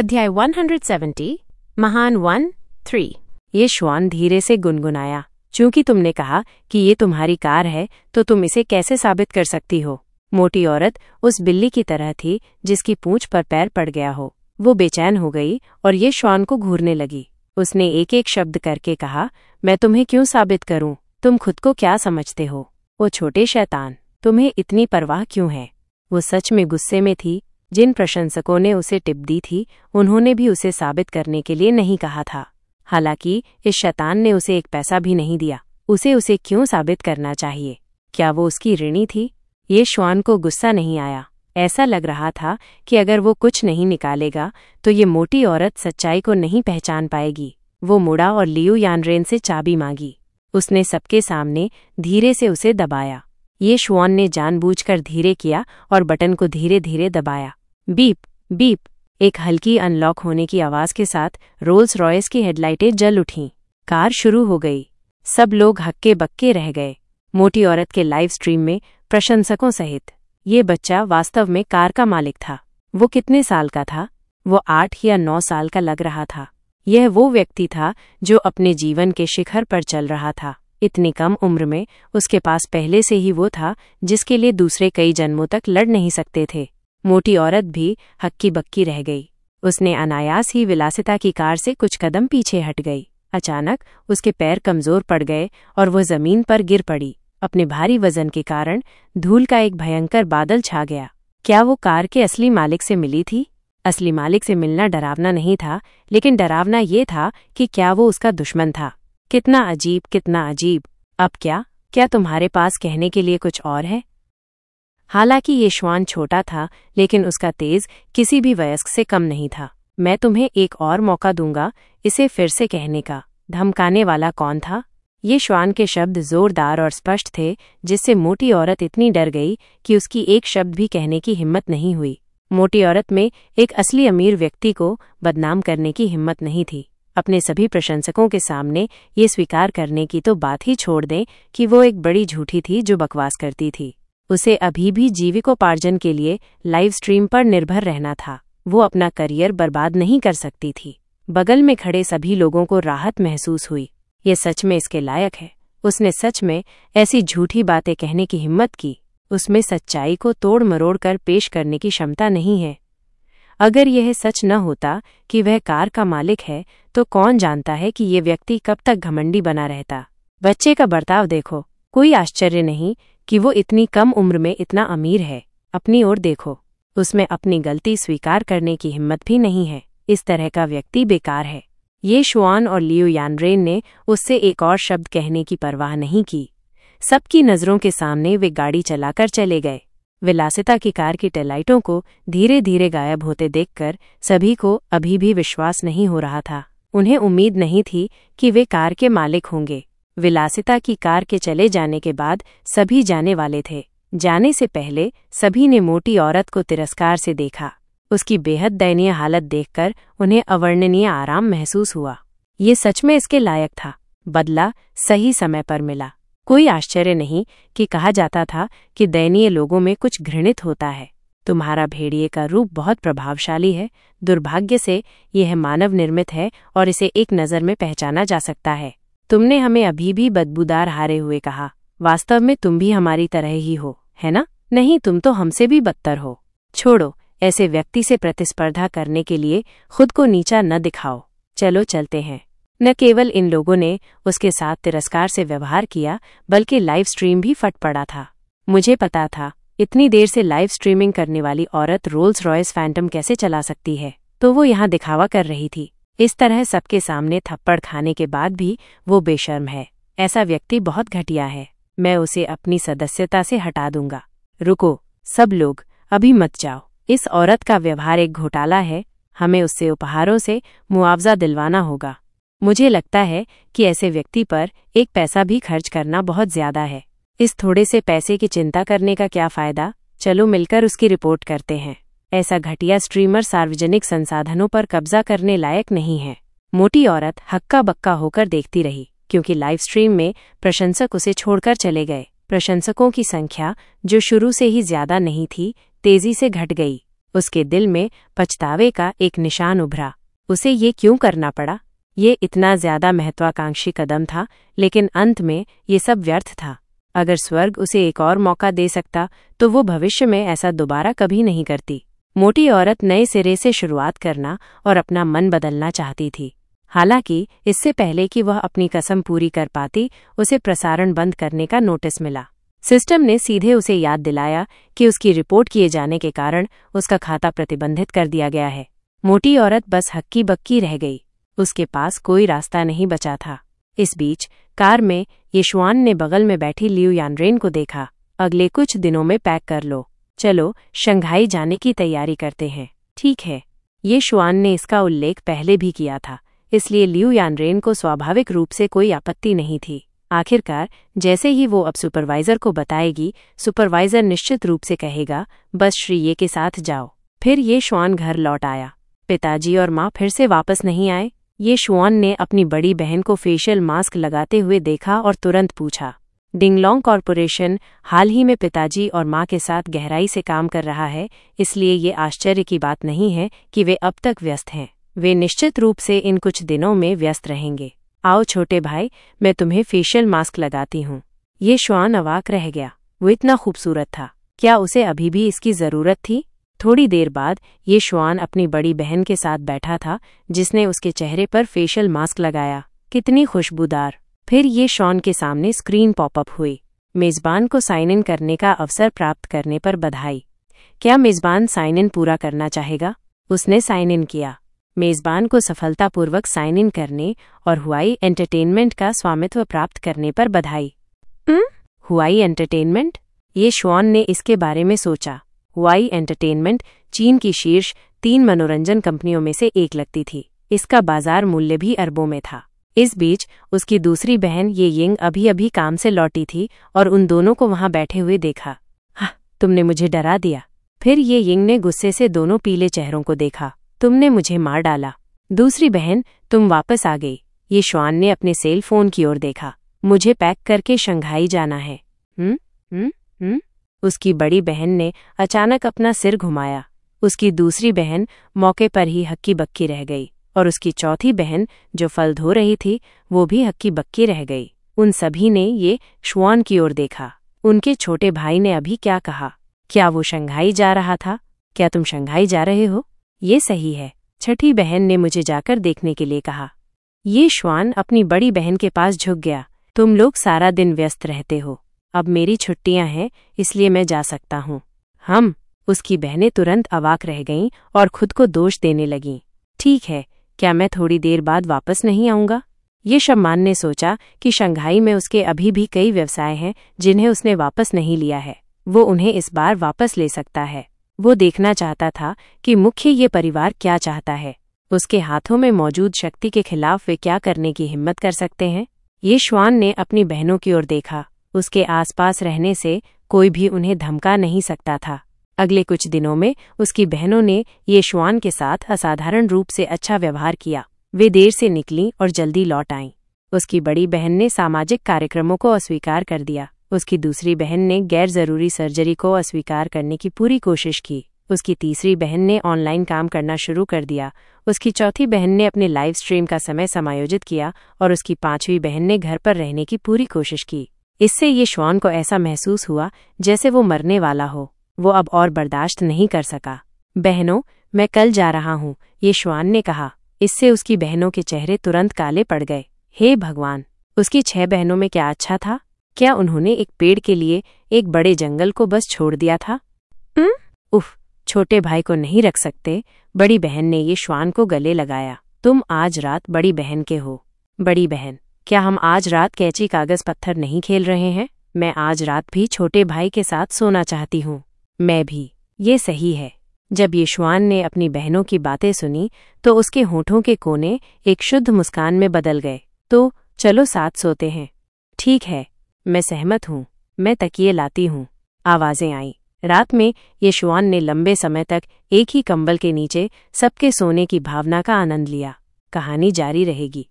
अध्याय 170 महान 1-3। ये श्वान धीरे से गुनगुनाया, चूंकि तुमने कहा कि ये तुम्हारी कार है तो तुम इसे कैसे साबित कर सकती हो। मोटी औरत उस बिल्ली की तरह थी जिसकी पूंछ पर पैर पड़ गया हो। वो बेचैन हो गई और ये श्वान को घूरने लगी। उसने एक एक शब्द करके कहा, मैं तुम्हें क्यों साबित करूं? तुम खुद को क्या समझते हो? वो छोटे शैतान, तुम्हें इतनी परवाह क्यों है? वो सच में गुस्से में थी। जिन प्रशंसकों ने उसे टिप दी थी उन्होंने भी उसे साबित करने के लिए नहीं कहा था। हालांकि इस शैतान ने उसे एक पैसा भी नहीं दिया। उसे क्यों साबित करना चाहिए? क्या वो उसकी ऋणी थी? ये श्वान को गुस्सा नहीं आया। ऐसा लग रहा था कि अगर वो कुछ नहीं निकालेगा तो ये मोटी औरत सच्चाई को नहीं पहचान पाएगी। वो मुड़ा और लियू यानरेन से चाबी मांगी। उसने सबके सामने धीरे से उसे दबाया। ये श्वान ने जानबूझकर धीरे किया और बटन को धीरे धीरे दबाया। बीप बीप, एक हल्की अनलॉक होने की आवाज के साथ रोल्स रॉयस की हेडलाइटें जल उठीं। कार शुरू हो गई। सब लोग हक्के बक्के रह गए, मोटी औरत के लाइव स्ट्रीम में प्रशंसकों सहित। ये बच्चा वास्तव में कार का मालिक था। वो कितने साल का था? वो 8 या 9 साल का लग रहा था। यह वो व्यक्ति था जो अपने जीवन के शिखर पर चल रहा था। इतनी कम उम्र में उसके पास पहले से ही वो था जिसके लिए दूसरे कई जन्मों तक लड़ नहीं सकते थे। मोटी औरत भी हक्की बक्की रह गई। उसने अनायास ही विलासिता की कार से कुछ कदम पीछे हट गई। अचानक उसके पैर कमजोर पड़ गए और वह जमीन पर गिर पड़ी। अपने भारी वजन के कारण धूल का एक भयंकर बादल छा गया। क्या वो कार के असली मालिक से मिली थी? असली मालिक से मिलना डरावना नहीं था, लेकिन डरावना ये था कि क्या वो उसका दुश्मन था। कितना अजीब, कितना अजीब। अब क्या तुम्हारे पास कहने के लिए कुछ और है? हालांकि ये श्वान छोटा था, लेकिन उसका तेज किसी भी वयस्क से कम नहीं था। मैं तुम्हें एक और मौका दूंगा इसे फिर से कहने का। धमकाने वाला कौन था? ये श्वान के शब्द जोरदार और स्पष्ट थे, जिससे मोटी औरत इतनी डर गई कि उसकी एक शब्द भी कहने की हिम्मत नहीं हुई। मोटी औरत में एक असली अमीर व्यक्ति को बदनाम करने की हिम्मत नहीं थी। अपने सभी प्रशंसकों के सामने ये स्वीकार करने की तो बात ही छोड़ दें कि वो एक बड़ी झूठी थी जो बकवास करती थी। उसे अभी भी जीविकोपार्जन के लिए लाइव स्ट्रीम पर निर्भर रहना था। वो अपना करियर बर्बाद नहीं कर सकती थी। बगल में खड़े सभी लोगों को राहत महसूस हुई। ये सच में इसके लायक है। उसने सच में ऐसी झूठी बातें कहने की हिम्मत की। उसमें सच्चाई को तोड़ मरोड़ कर पेश करने की क्षमता नहीं है। अगर यह सच न होता कि वह कार का मालिक है, तो कौन जानता है कि ये व्यक्ति कब तक घमंडी बना रहता। बच्चे का बर्ताव देखो। कोई आश्चर्य नहीं कि वो इतनी कम उम्र में इतना अमीर है। अपनी ओर देखो, उसमें अपनी गलती स्वीकार करने की हिम्मत भी नहीं है। इस तरह का व्यक्ति बेकार है। ये श्वान और लियू यानरेन ने उससे एक और शब्द कहने की परवाह नहीं की। सबकी नजरों के सामने वे गाड़ी चलाकर चले गए। विलासिता की कार की टेलाइटों को धीरे धीरे गायब होते देखकर सभी को अभी भी विश्वास नहीं हो रहा था। उन्हें उम्मीद नहीं थी कि वे कार के मालिक होंगे। विलासिता की कार के चले जाने के बाद सभी जाने वाले थे। जाने से पहले सभी ने मोटी औरत को तिरस्कार से देखा। उसकी बेहद दयनीय हालत देखकर उन्हें अवर्णनीय आराम महसूस हुआ। ये सच में इसके लायक था। बदला सही समय पर मिला। कोई आश्चर्य नहीं कि कहा जाता था कि दयनीय लोगों में कुछ घृणित होता है। तुम्हारा भेड़िए का रूप बहुत प्रभावशाली है। दुर्भाग्य से यह मानव निर्मित है और इसे एक नज़र में पहचाना जा सकता है। तुमने हमें अभी भी बदबूदार हारे हुए कहा। वास्तव में तुम भी हमारी तरह ही हो, है ना? नहीं, तुम तो हमसे भी बदतर हो। छोड़ो, ऐसे व्यक्ति से प्रतिस्पर्धा करने के लिए खुद को नीचा न दिखाओ। चलो चलते हैं। न केवल इन लोगों ने उसके साथ तिरस्कार से व्यवहार किया, बल्कि लाइव स्ट्रीम भी फट पड़ा था। मुझे पता था इतनी देर से लाइव स्ट्रीमिंग करने वाली औरत रोल्स रॉयस फैंटम कैसे चला सकती है, तो वो यहाँ दिखावा कर रही थी। इस तरह सबके सामने थप्पड़ खाने के बाद भी वो बेशर्म है। ऐसा व्यक्ति बहुत घटिया है। मैं उसे अपनी सदस्यता से हटा दूंगा। रुको सब लोग, अभी मत जाओ। इस औरत का व्यवहार एक घोटाला है। हमें उससे उपहारों से मुआवजा दिलवाना होगा। मुझे लगता है कि ऐसे व्यक्ति पर एक पैसा भी खर्च करना बहुत ज्यादा है। इस थोड़े से पैसे की चिंता करने का क्या फायदा? चलो मिलकर उसकी रिपोर्ट करते हैं। ऐसा घटिया स्ट्रीमर सार्वजनिक संसाधनों पर कब्जा करने लायक नहीं है। मोटी औरत हक्का बक्का होकर देखती रही, क्योंकि लाइव स्ट्रीम में प्रशंसक उसे छोड़कर चले गए। प्रशंसकों की संख्या, जो शुरू से ही ज्यादा नहीं थी, तेजी से घट गई। उसके दिल में पछतावे का एक निशान उभरा। उसे ये क्यों करना पड़ा? ये इतना ज्यादा महत्वाकांक्षी कदम था, लेकिन अंत में ये सब व्यर्थ था। अगर स्वर्ग उसे एक और मौका दे सकता तो वो भविष्य में ऐसा दोबारा कभी नहीं करती। मोटी औरत नए सिरे से शुरुआत करना और अपना मन बदलना चाहती थी। हालांकि इससे पहले कि वह अपनी कसम पूरी कर पाती, उसे प्रसारण बंद करने का नोटिस मिला। सिस्टम ने सीधे उसे याद दिलाया कि उसकी रिपोर्ट किए जाने के कारण उसका खाता प्रतिबंधित कर दिया गया है। मोटी औरत बस हक्की बक्की रह गई। उसके पास कोई रास्ता नहीं बचा था। इस बीच कार में येशुआन ने बगल में बैठी लियू यानरेन को देखा। अगले कुछ दिनों में पैक कर लो, चलो शंघाई जाने की तैयारी करते हैं। ठीक है। येशुआन ने इसका उल्लेख पहले भी किया था, इसलिए लियू यानरेन को स्वाभाविक रूप से कोई आपत्ति नहीं थी। आखिरकार जैसे ही वो अब सुपरवाइजर को बताएगी, सुपरवाइजर निश्चित रूप से कहेगा, बस श्री ये के साथ जाओ। फिर येशुआन घर लौट आया। पिताजी और माँ फिर से वापस नहीं आए। येशुआन ने अपनी बड़ी बहन को फेशियल मास्क लगाते हुए देखा और तुरंत पूछा। डिंगलोंग कॉरपोरेशन हाल ही में पिताजी और माँ के साथ गहराई से काम कर रहा है, इसलिए ये आश्चर्य की बात नहीं है कि वे अब तक व्यस्त हैं। वे निश्चित रूप से इन कुछ दिनों में व्यस्त रहेंगे। आओ छोटे भाई, मैं तुम्हें फेशियल मास्क लगाती हूँ। येशुआन अवाक रह गया। वो इतना खूबसूरत था। क्या उसे अभी भी इसकी जरूरत थी? थोड़ी देर बाद येशुआन अपनी बड़ी बहन के साथ बैठा था, जिसने उसके चेहरे पर फेशियल मास्क लगाया। कितनी खुशबूदार। फिर येशुआन के सामने स्क्रीन पॉपअप हुई। मेजबान को साइन इन करने का अवसर प्राप्त करने पर बधाई। क्या मेजबान साइन इन पूरा करना चाहेगा? उसने साइन इन किया। मेजबान को सफलतापूर्वक साइन इन करने और हुआई एंटरटेनमेंट का स्वामित्व प्राप्त करने पर बधाई। हुआई एंटरटेनमेंट? येशुआन ने इसके बारे में सोचा। हुआई एंटरटेनमेंट चीन की शीर्ष 3 मनोरंजन कंपनियों में से एक लगती थी। इसका बाजार मूल्य भी अरबों में था। इस बीच उसकी दूसरी बहन ये यिंग अभी अभी काम से लौटी थी और उन दोनों को वहां बैठे हुए देखा। हाँ, तुमने मुझे डरा दिया। फिर ये यिंग ने गुस्से से दोनों पीले चेहरों को देखा। तुमने मुझे मार डाला। दूसरी बहन, तुम वापस आ गई। येशुआन ने अपने सेल फोन की ओर देखा। मुझे पैक करके शंघाई जाना है। उसकी बड़ी बहन ने अचानक अपना सिर घुमाया। उसकी दूसरी बहन मौके पर ही हक्की बक्की रह गई और उसकी चौथी बहन, जो फल धो रही थी, वो भी हक्की बक्की रह गई। उन सभी ने ये शुआन की ओर देखा। उनके छोटे भाई ने अभी क्या कहा? क्या वो शंघाई जा रहा था? क्या तुम शंघाई जा रहे हो? ये सही है। छठी बहन ने मुझे जाकर देखने के लिए कहा। येशुआन अपनी बड़ी बहन के पास झुक गया। तुम लोग सारा दिन व्यस्त रहते हो। अब मेरी छुट्टियां हैं, इसलिए मैं जा सकता हूँ। उसकी बहनें तुरंत अवाक रह गईं और खुद को दोष देने लगीं। ठीक है, क्या मैं थोड़ी देर बाद वापस नहीं आऊँगा? ये शम्मान ने सोचा कि शंघाई में उसके अभी भी कई व्यवसाय हैं जिन्हें उसने वापस नहीं लिया है। वो उन्हें इस बार वापस ले सकता है। वो देखना चाहता था कि मुख्य ये परिवार क्या चाहता है। उसके हाथों में मौजूद शक्ति के खिलाफ वे क्या करने की हिम्मत कर सकते हैं। येशुआन ने अपनी बहनों की ओर देखा। उसके आसपास रहने से कोई भी उन्हें धमका नहीं सकता था। अगले कुछ दिनों में उसकी बहनों ने येशुआन के साथ असाधारण रूप से अच्छा व्यवहार किया। वे देर से निकलीं और जल्दी लौट आईं। उसकी बड़ी बहन ने सामाजिक कार्यक्रमों को अस्वीकार कर दिया। उसकी दूसरी बहन ने गैर जरूरी सर्जरी को अस्वीकार करने की पूरी कोशिश की। उसकी तीसरी बहन ने ऑनलाइन काम करना शुरू कर दिया। उसकी चौथी बहन ने अपने लाइव स्ट्रीम का समय समायोजित किया और उसकी पांचवी बहन ने घर पर रहने की पूरी कोशिश की। इससे येशुआन को ऐसा महसूस हुआ जैसे वो मरने वाला हो। वो अब और बर्दाश्त नहीं कर सका। बहनों, मैं कल जा रहा हूँ, येशुआन ने कहा। इससे उसकी बहनों के चेहरे तुरंत काले पड़ गए। हे भगवान, उसकी 6 बहनों में क्या अच्छा था? क्या उन्होंने एक पेड़ के लिए एक बड़े जंगल को बस छोड़ दिया था? उफ, छोटे भाई को नहीं रख सकते। बड़ी बहन ने येशुआन को गले लगाया। तुम आज रात बड़ी बहन के हो। बड़ी बहन, क्या हम आज रात कैंची कागज पत्थर नहीं खेल रहे हैं? मैं आज रात भी छोटे भाई के साथ सोना चाहती हूँ। मैं भी। ये सही है। जब येशुआन ने अपनी बहनों की बातें सुनी तो उसके होठों के कोने एक शुद्ध मुस्कान में बदल गए। तो चलो साथ सोते हैं। ठीक है, मैं सहमत हूँ। मैं तकिए लाती हूँ। आवाजें आईं। रात में येशुआन ने लंबे समय तक एक ही कंबल के नीचे सबके सोने की भावना का आनंद लिया। कहानी जारी रहेगी।